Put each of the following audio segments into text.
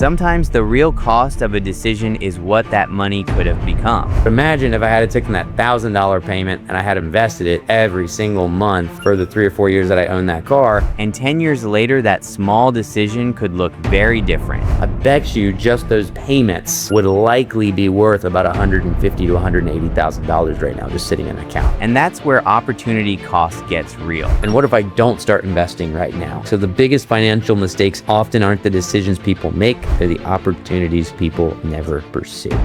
Sometimes the real cost of a decision is what that money could have become. Imagine if I had taken that $1,000 payment and I had invested it every single month for the 3 or 4 years that I owned that car. And 10 years later, that small decision could look very different. I bet you just those payments would likely be worth about $150,000 to $180,000 right now, just sitting in an account. And that's where opportunity cost gets real. And what if I don't start investing right now? So the biggest financial mistakes often aren't the decisions people make, they're the opportunities people never pursue.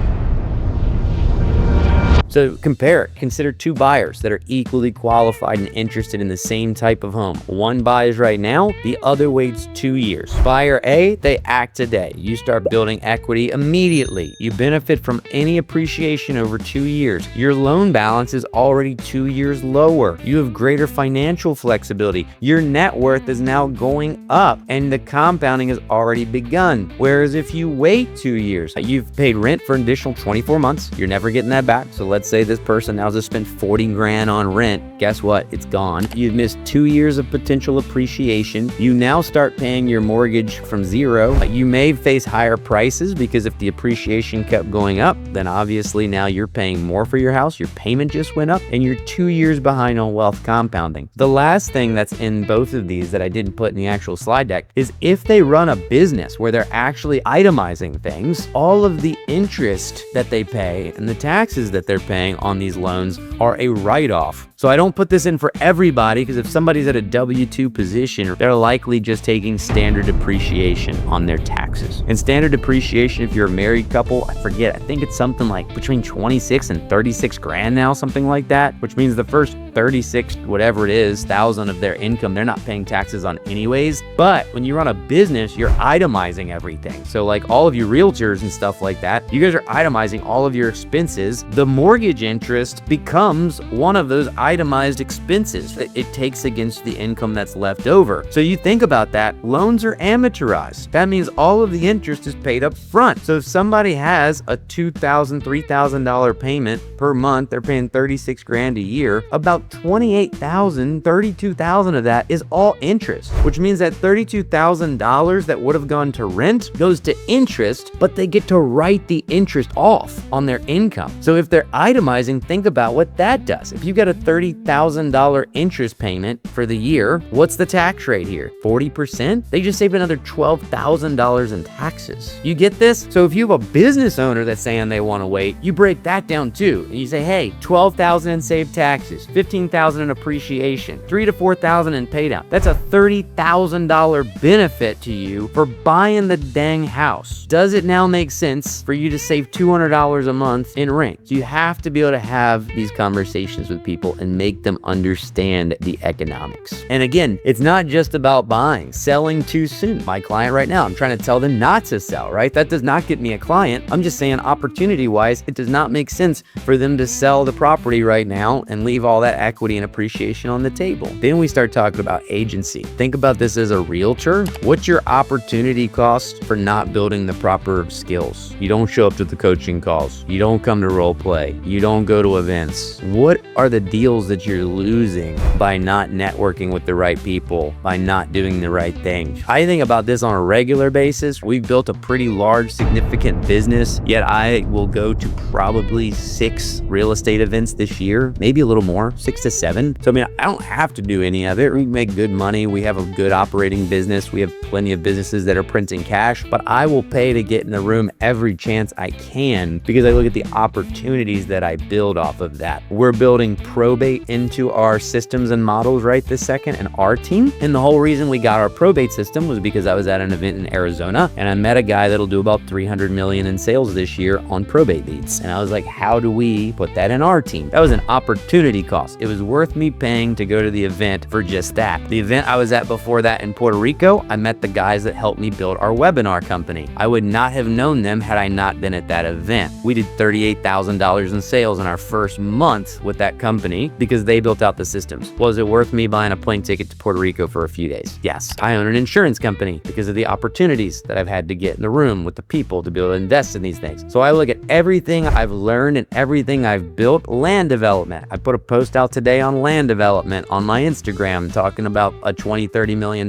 So compare it. Consider two buyers that are equally qualified and interested in the same type of home. One buys right now, the other waits 2 years. Buyer A, they act today. You start building equity immediately. You benefit from any appreciation over 2 years. Your loan balance is already 2 years lower. You have greater financial flexibility. Your net worth is now going up and the compounding has already begun. Whereas if you wait 2 years, you've paid rent for an additional 24 months. You're never getting that back. So let's say this person now just spent 40 grand on rent. Guess what? It's gone. You've missed 2 years of potential appreciation. You now start paying your mortgage from zero. You may face higher prices because if the appreciation kept going up, then obviously now you're paying more for your house. Your payment just went up and you're 2 years behind on wealth compounding. The last thing that's in both of these that I didn't put in the actual slide deck is if they run a business where they're actually itemizing things, all of the interest that they pay and the taxes that they're paying on these loans are a write-off. So I don't put this in for everybody because if somebody's at a W-2 position, they're likely just taking standard depreciation on their taxes. And standard depreciation, if you're a married couple, I think it's something like between 26 and 36 grand now, something like that, which means the first 36, whatever it is, thousand of their income, they're not paying taxes on anyways. But when you run a business, you're itemizing everything. So like all of you realtors and stuff like that, you guys are itemizing all of your expenses. The mortgage interest becomes one of those itemized expenses that it takes against the income that's left over. So you think about that, loans are amortized. That means all of the interest is paid up front. So if somebody has a $2,000, $3,000 payment per month, they're paying 36 grand a year, about 28,000, 32,000 of that is all interest, which means that $32,000 that would have gone to rent goes to interest, but they get to write the interest off on their income. So if they're itemizing, think about what that does. If you get a $30,000 interest payment for the year, what's the tax rate here? 40%? They just saved another $12,000 in taxes. You get this? So if you have a business owner that's saying they want to wait, you break that down too. And you say, hey, $12,000 in saved taxes, $15,000 in appreciation, $3,000 to $4,000 in paydown. That's a $30,000 benefit to you for buying the dang house. Does it now make sense for you to save $200 a month in rent? You have to be able to have these conversations with people and make them understand the economics. And again, it's not just about buying, selling too soon. My client right now, I'm trying to tell them not to sell, right? That does not get me a client. I'm just saying opportunity-wise, it does not make sense for them to sell the property right now and leave all that equity and appreciation on the table. Then we start talking about agency. Think about this as a realtor. What's your opportunity cost for not building the proper skills? You don't show up to the coaching calls. You don't come to role play. You don't go to events. What are the deals that you're losing by not networking with the right people, by not doing the right thing? I think about this on a regular basis. We've built a pretty large, significant business, yet I will go to probably 6 real estate events this year, maybe a little more, 6 to 7. So I mean, I don't have to do any of it. We make good money. We have a good operating business. We have plenty of businesses that are printing cash, but I will pay to get in the room every chance I can because I look at the opportunities that I build off of that. We're building probate into our systems and models right this second and our team. And the whole reason we got our probate system was because I was at an event in Arizona and I met a guy that'll do about 300 million in sales this year on probate leads. And I was like, how do we put that in our team? That was an opportunity cost. It was worth me paying to go to the event for just that. The event I was at before that in Puerto Rico, I met the guys that helped me build our webinar company. I would not have known them had I not been at that event. We did $38,000 in sales in our first month with that company. because they built out the systems. Was it worth me buying a plane ticket to Puerto Rico for a few days? Yes. I own an insurance company because of the opportunities that I've had to get in the room with the people to be able to invest in these things. So I look at everything I've learned and everything I've built. Land development. I put a post out today on land development on my Instagram talking about a $20-30 million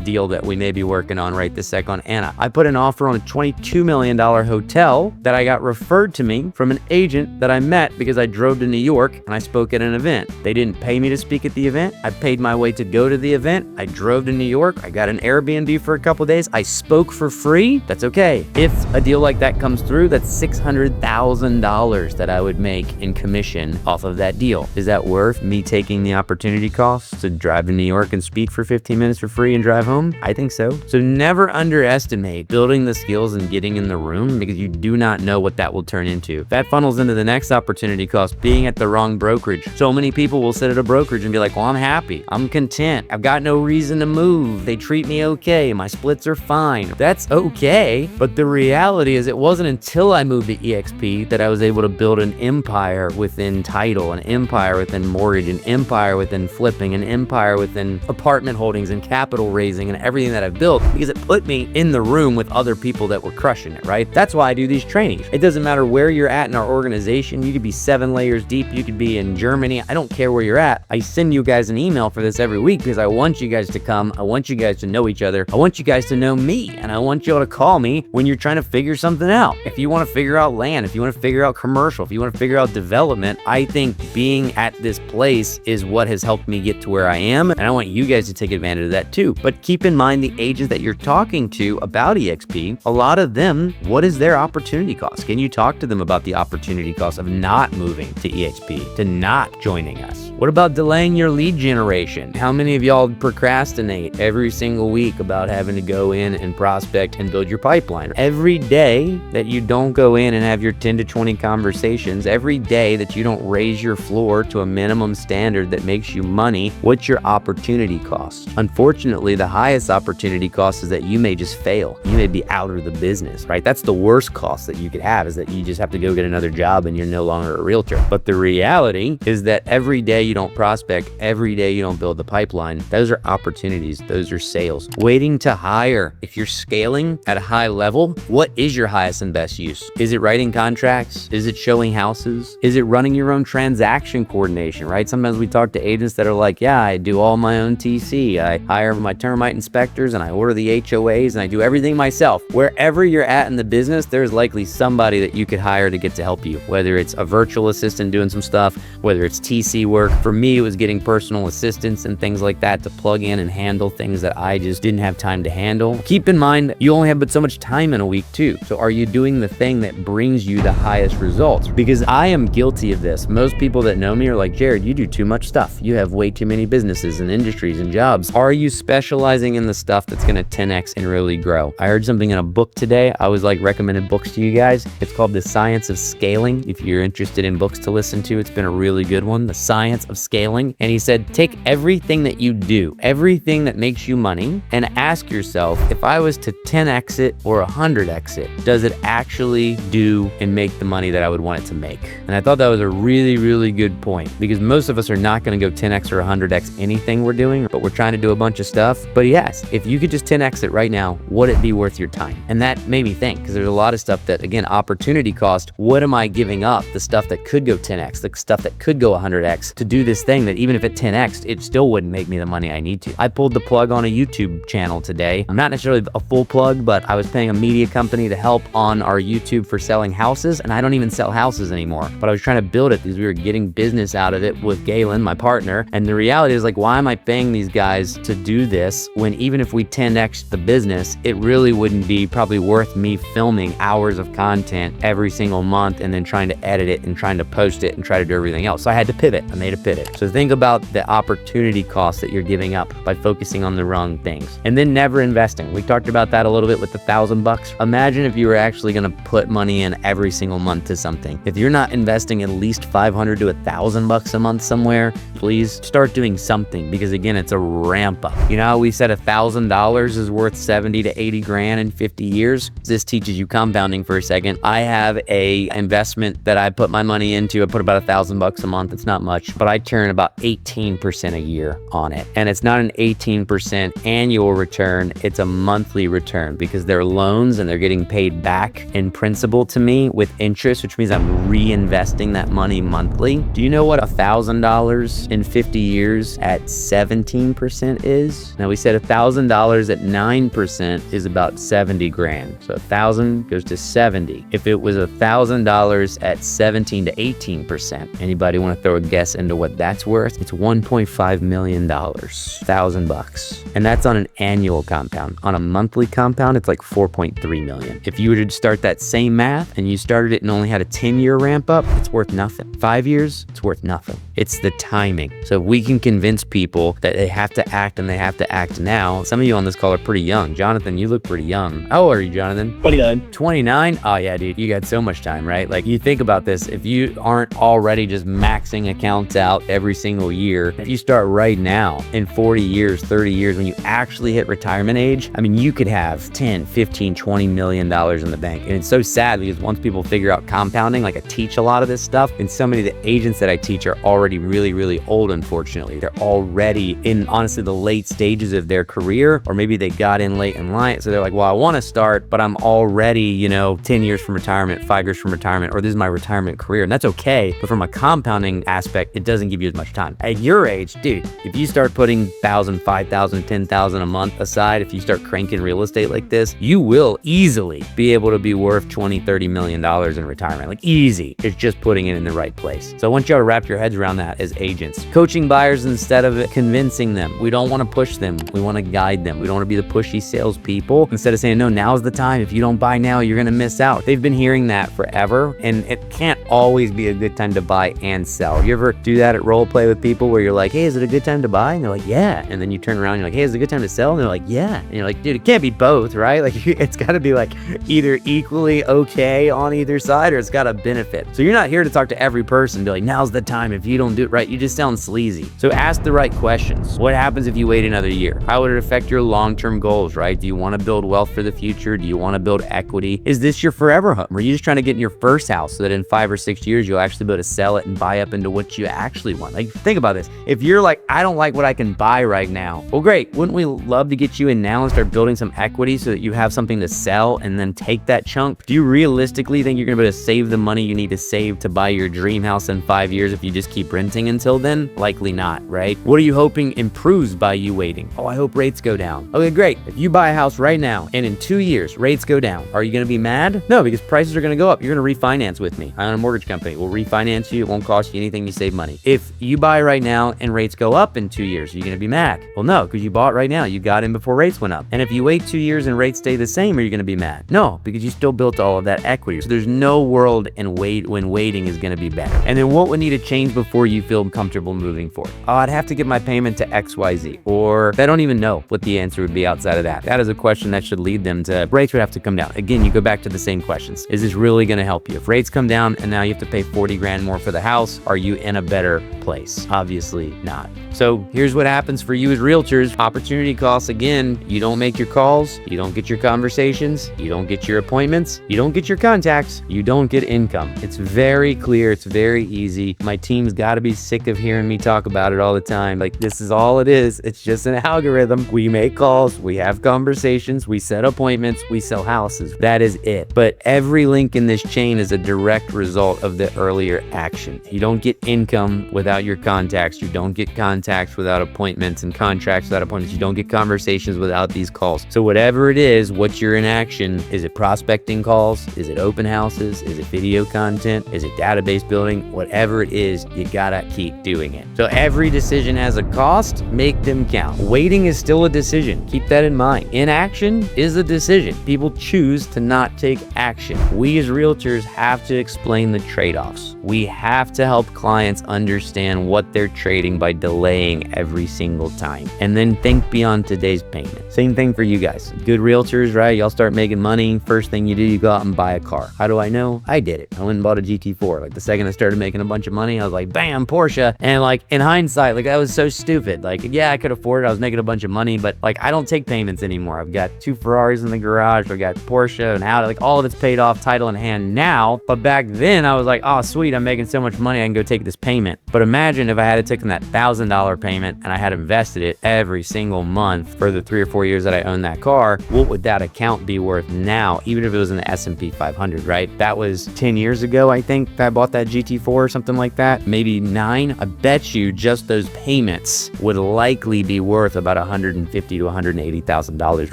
deal that we may be working on right this second on Anna. I put an offer on a $22 million hotel that I got referred to me from an agent that I met because I drove to New York and I spoke at an event. They didn't pay me to speak at the event. I paid my way to go to the event. I drove to New York. I got an Airbnb for a couple days. I spoke for free. That's okay. If a deal like that comes through, that's $600,000 that I would make in commission off of that deal. Is that worth me taking the opportunity cost to drive to New York and speak for 15 minutes for free and drive home? I think so. So never underestimate building the skills and getting in the room, because you do not know what that will turn into. That funnels into the next opportunity cost, being at the wrong brokerage. So many people will sit at a brokerage and be like, well, I'm happy. I'm content. I've got no reason to move. They treat me okay. My splits are fine. That's okay. But the reality is, it wasn't until I moved to EXP that I was able to build an empire within title, an empire within mortgage, an empire within flipping, an empire within apartment holdings and capital raising and everything that I've built, because it put me in the room with other people that were crushing it, right? That's why I do these trainings. It doesn't matter where you're at in our organization. You could be 7 layers deep. You could be in Germany. I don't care where you're at. I send you guys an email for this every week because I want you guys to come. I want you guys to know each other. I want you guys to know me, and I want you all to call me when you're trying to figure something out. If you want to figure out land, if you want to figure out commercial, if you want to figure out development, I think being at this place is what has helped me get to where I am, and I want you guys to take advantage of that too. But keep in mind, the agents that you're talking to about EXP, a lot of them, what is their opportunity cost? Can you talk to them about the opportunity cost of not moving to EXP, to not joining us? What about delaying your lead generation? How many of y'all procrastinate every single week about having to go in and prospect and build your pipeline? Every day that you don't go in and have your 10 to 20 conversations, every day that you don't raise your floor to a minimum standard that makes you money, what's your opportunity cost? Unfortunately, the highest opportunity cost is that you may just fail. You may be out of the business, right? That's the worst cost that you could have, is that you just have to go get another job and you're no longer a realtor. But the reality is that every day you don't prospect, every day you don't build the pipeline, those are opportunities, those are sales. Waiting to hire. If you're scaling at a high level, what is your highest and best use? Is it writing contracts? Is it showing houses? Is it running your own transaction coordination, right? Sometimes we talk to agents that are like, yeah, I do all my own TC. I hire my termite inspectors and I order the HOAs and I do everything myself. Wherever you're at in the business, there's likely somebody that you could hire to get to help you, whether it's a virtual assistant doing some stuff, whether it's TC work. For me, it was getting personal assistants and things like that to plug in and handle things that I just didn't have time to handle. Keep in mind, you only have but so much time in a week too. So are you doing the thing that brings you the highest results? Because I am guilty of this. Most people that know me are like, Jared, you do too much stuff. You have way too many businesses and industries and jobs. Are you specializing in the stuff that's going to 10x and really grow? I heard something in a book today. I was like recommended books to you guys. It's called The Science of Scaling. If you're interested in books to listen to, it's been a really good one. The Science of Scaling. And he said, take everything that you do, everything that makes you money, and ask yourself, if I was to 10x it or 100x it, does it actually do and make the money that I would want it to make? And I thought that was a really, really good point, because most of us are not going to go 10x or 100x anything we're doing, but we're trying to do a bunch of stuff. But yes, if you could just 10x it right now, would it be worth your time? And that made me think, because there's a lot of stuff that, again, opportunity cost. What am I giving up? The stuff that could go 10x, the stuff that could go 100x to do this thing that even if it 10x, it still wouldn't make me the money I need to. I pulled the plug on a YouTube channel today. I'm not necessarily a full plug, but I was paying a media company to help on our YouTube for selling houses, and I don't even sell houses anymore. But I was trying to build it because we were getting business out of it with Galen, my partner. And the reality is, like, why am I paying these guys to do this when even if we 10x the business, it really wouldn't be probably worth me filming hours of content every single month and then trying to edit it and trying to post it and try to do everything else. So I had to pivot. I made a pivot. So think about the opportunity cost that you're giving up by focusing on the wrong things. And then never investing. We talked about that a little bit with the $1,000. Imagine if you were actually going to put money in every single month to something. If you're not investing at least $500 to $1,000 a month somewhere, please start doing something, because again, it's a ramp up. You know how we said $1,000 is worth 70 to 80 grand in 50 years? This teaches you compounding for a second. I have a investment that I put my money into. I put about $1,000 a month. It's not not much, but I turn about 18% a year on it. And it's not an 18% annual return, it's a monthly return because they're loans and they're getting paid back in principal to me with interest, which means I'm reinvesting that money monthly. Do you know what $1,000 in 50 years at 17% is? Now we said $1,000 at 9% is about 70 grand. So 1,000 goes to 70. If it was $1,000 at 17 to 18%, anybody want to throw a guess into what that's worth? It's $1.5 million, $1,000. And that's on an annual compound. On a monthly compound, it's like 4.3 million. If you were to start that same math and you started it and only had a 10-year ramp up, it's worth nothing. 5 years, it's worth nothing. It's the timing. So if we can convince people that they have to act and they have to act now. Some of you on this call are pretty young. Jonathan, you look pretty young. How old are you, Jonathan? 29. 29? Oh yeah, dude, you got so much time, right? Like you think about this, if you aren't already just maxing accounts out every single year, if you start right now in 40 years, 30 years, when you actually hit retirement age, I mean, you could have 10, 15, 20 million dollars in the bank. And it's so sad because once people figure out compounding, like I teach a lot of this stuff, and so many of the agents that I teach are already really, really old, unfortunately. They're already in, honestly, the late stages of their career, or maybe they got in late in life. So they're like, well, I want to start, but I'm already, 10 years from retirement, 5 years from retirement, or this is my retirement career. And that's okay. But from a compounding aspect, it doesn't give you as much time. At your age, dude, if you start putting 1,000, 5,000, 10,000 a month aside, if you start cranking real estate like this, you will easily be able to be worth 20, 30 million dollars in retirement. Like easy. It's just putting it in the right place. So I want y'all to wrap your heads around that as agents. Coaching buyers instead of convincing them. We don't want to push them. We want to guide them. We don't want to be the pushy salespeople. Instead of saying, no, now's the time. If you don't buy now, you're going to miss out. They've been hearing that forever, and it can't always be a good time to buy and sell. You ever do that at role play with people where you're like, hey, is it a good time to buy? And they're like, yeah. And then you turn around and you're like, hey, is it a good time to sell? And they're like, yeah. And you're like, dude, it can't be both, right? Like it's got to be like either equally okay on either side, or it's got to benefit. So you're not here to talk to every person, be like, now's the time. If you don't do it right, you just sound sleazy. So ask the right questions. What happens if you wait another year? How would it affect your long-term goals, right? Do you want to build wealth for the future? Do you want to build equity? Is this your forever home? Are you just trying to get in your first house so that in 5 or 6 years, you'll actually be able to sell it and buy up into what you actually want? Like, think about this. If you're like, I don't like what I can buy right now. Well, great. Wouldn't we love to get you in now and start building some equity so that you have something to sell and then take that chunk? Do you realistically think you're going to be able to save the money you need to save to buy your dream house in 5 years if you just keep renting until then? Likely not, right? What are you hoping improves by you waiting? Oh, I hope rates go down. Okay, great. If you buy a house right now and in 2 years rates go down, are you going to be mad? No, because prices are going to go up. You're going to refinance with me. I own a mortgage company. We'll refinance you. It won't cost you anything. You save money. If you buy right now and rates go up in 2 years, are you going to be mad? Well, no, because you bought right now. You got in before rates went up. And if you wait 2 years and rates stay the same, are you going to be mad? No, because you still built all of that equity. So there's no world when waiting is going to be better. And then what would need to change before you feel comfortable moving forward? Oh, I'd have to get my payment to XYZ. Or I don't even know what the answer would be outside of that. That is a question that should lead them to rates would have to come down. Again, you go back to the same questions. Is this really going to help you? If rates come down and now you have to pay 40 grand more for the house, are you in a better place? Obviously not. So here's what happens for you as realtors. Opportunity costs, again, you don't make your calls, you don't get your conversations, you don't get your appointments, you don't get your contacts, you don't get income. It's very clear. It's very easy. My team's got to be sick of hearing me talk about it all the time. Like, this is all it is. It's just an algorithm. We make calls, we have conversations, we set appointments, we sell houses. That is it. But every link in this chain is a direct result of the earlier action. You don't get income without your contacts. You don't get contacts without appointments, and contracts without appointments. You don't get conversations without these calls. So whatever it is, what's your inaction? Is it prospecting calls? Is it open houses? Is it video content? Is it database building? Whatever it is, you gotta keep doing it. So every decision has a cost. Make them count. Waiting is still a decision. Keep that in mind. Inaction is a decision. People choose to not take action. We as realtors have to explain the trade-offs. We have to help clients understand what they're trading by delaying every single time, and then think beyond today's payment. Same thing for you guys. Good realtors, right? Y'all start making money. First thing you do, you go out and buy a car. How do I know? I did it. I went and bought a GT4. Like the second I started making a bunch of money, I was like, bam, Porsche. And like in hindsight, like that was so stupid. Like, yeah, I could afford it. I was making a bunch of money, but like I don't take payments anymore. I've got 2 Ferraris in the garage. I've got Porsche and Audi. Like all of it's paid off, title in hand now. But back then I was like, oh, sweet. I'm making so much money. I can go take take this payment. But imagine if I had taken that $1,000 payment and I had invested it every single month for the 3 or 4 years that I owned that car. What would that account be worth now, even if it was in the S&P 500, right? That was 10 years ago, I think, that I bought that GT4 or something like that, maybe 9. I bet you just those payments would likely be worth about $150,000 to $180,000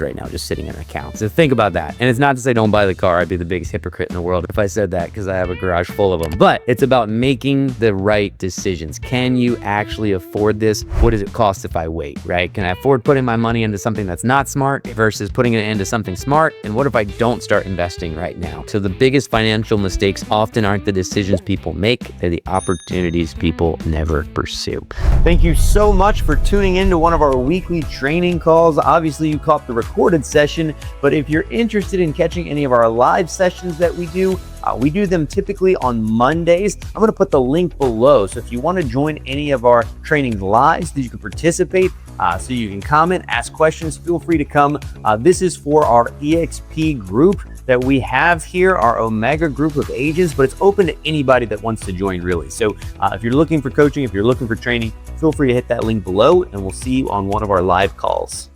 right now, just sitting in an account. So think about that. And it's not to say don't buy the car. I'd be the biggest hypocrite in the world if I said that, because I have a garage full of them. But it's about making the right decisions. Can you actually afford this? What does it cost if I wait, right? Can I afford putting my money into something that's not smart versus putting it into something smart? And what if I don't start investing right now? So the biggest financial mistakes often aren't the decisions people make, they're the opportunities people never pursue. Thank you so much for tuning in to one of our weekly training calls. Obviously, you caught the recorded session, but if you're interested in catching any of our live sessions that we do them typically on Mondays. I'm going to put the link below. So if you want to join any of our trainings live so that you can participate, so you can comment, ask questions, feel free to come. This is for our EXP group that we have here, our Omega group of agents, but it's open to anybody that wants to join, really. So if you're looking for coaching, if you're looking for training, feel free to hit that link below, and we'll see you on one of our live calls.